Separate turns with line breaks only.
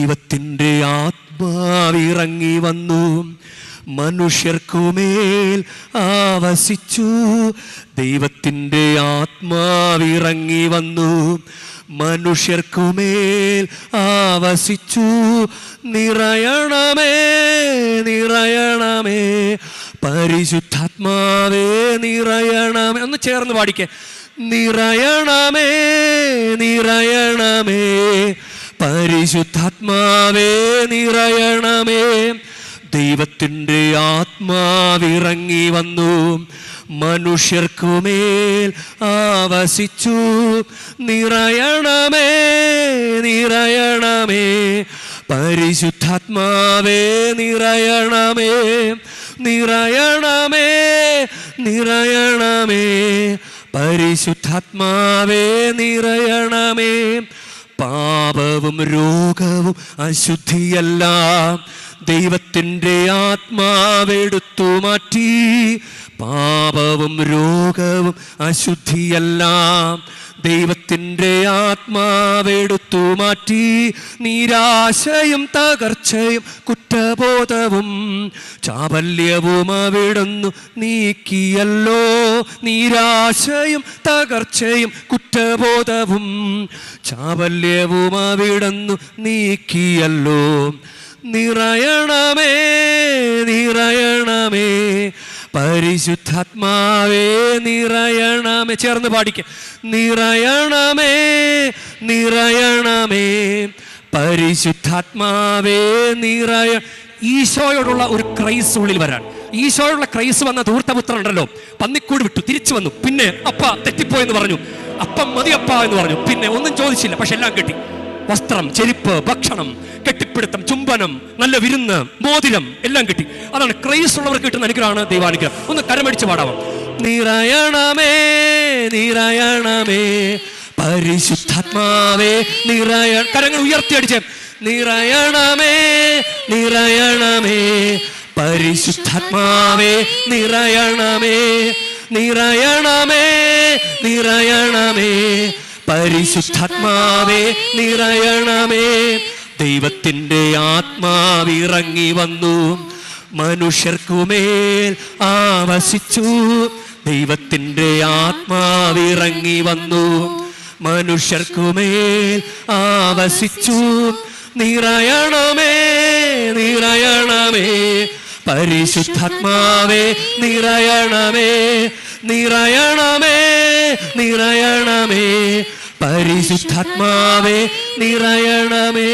ദൈവത്തിൻ്റെ ആത്മാവിറങ്ങി വന്നു, മനുഷ്യർക്കുമേൽ ആവസിച്ചു. ദൈവത്തിൻ്റെ ആത്മാവിറങ്ങി വന്നു, മനുഷ്യർക്കുമേൽ ആവസിച്ചു. നിറയണമേ നിറയണമേ പരിശുദ്ധാത്മാവേ നിറയണമേ. ഒന്ന് ചേർന്ന് പാടിക്കേ. നിറയണമേ നിറയണമേ പരിശുദ്ധാത്മാവേ നിറയണമേ. ദൈവത്തിൻ്റെ ആത്മാവിറങ്ങി വന്നു, മനുഷ്യർക്കുമേൽ ആവസിച്ചു. നിറയണമേ നിറയണമേ പരിശുദ്ധാത്മാവേ നിറയണമേ. നിറയണമേ നിറയണമേ പരിശുദ്ധാത്മാവേ നിറയണമേ. പാപവും രോഗവും അശുദ്ധിയെല്ലാം ദൈവത്തിൻ്റെ ആത്മാവെടുത്തു മാറ്റി. പാപവും രോഗവും അശുദ്ധിയെല്ലാം ദൈവത്തിൻ്റെ ആത്മാവെടുത്തു മാറ്റി. നിരാശയും തകർച്ചയും കുറ്റബോധവും ചാബല്യവും അവിടുന്ന് നീക്കിയല്ലോ. നിരാശയും തകർച്ചയും കുറ്റബോധവും ചാബല്യവും അവിടുന്ന് നീക്കിയല്ലോ. നിറയണമേ നിറയണമേ പരിശുദ്ധാത്മാവേ നിറയണമേ. ചേർന്ന് പാടിക്ക. നിറയണമേ നിറയണമേ പരിശുദ്ധാത്മാവേ നിറയ. ഈശോയോടുള്ള ഒരു ക്രൈസ് ഉള്ളിൽ വരാൻ. ഈശോയോടുള്ള ക്രൈസ് വന്ന ധൂർത്തപുത്രൻ ഉണ്ടല്ലോ, പന്നിക്കൂട് വിട്ടു തിരിച്ചു വന്നു. പിന്നെ അപ്പ തെറ്റിപ്പോയെന്ന് പറഞ്ഞു, അപ്പം മതി അപ്പ എന്ന് പറഞ്ഞു. പിന്നെ ഒന്നും ചോദിച്ചില്ല, പക്ഷെ എല്ലാം കിട്ടി. വസ്ത്രം, ചെരുപ്പ്, ഭക്ഷണം, കെട്ടിപ്പിടുത്തം, ചുംബനം, നല്ല വിരുന്ന്, മോതിരം എല്ലാം കിട്ടി. അതാണ് ക്രൈസ് ഉള്ളവർക്ക് കിട്ടുന്ന അനുഗ്രഹമാണ് ദൈവാനുഗ്രഹം. ഒന്ന് കരമടിച്ച് പാടാമോ. നിറയണമേ നിറയണമേ പരിശുദ്ധാത്മാവേ നിറയ. കരങ്ങൾ ഉയർത്തിയടിച്ച്. നിറയണമേ നിറയണമേ പരിശുദ്ധാത്മാവേ നിറയണമേ. നിറയണമേ നിറയണമേ പരിശുദ്ധാത്മാവേ നിറയണമേ. ദൈവത്തിൻ്റെ ആത്മാവിറങ്ങി വന്നു, മനുഷ്യർക്കുമേൽ ആവസിച്ചു. ദൈവത്തിൻ്റെ ആത്മാവിറങ്ങി വന്നു, മനുഷ്യർക്കുമേൽ ആവസിച്ചു. നിറയണമേ നിറയണമേ പരിശുദ്ധാത്മാവേ നിറയണമേ. നിറയണമേ നിറയണമേ പരിശുദ്ധാത്മാവേ നിറയണമേ.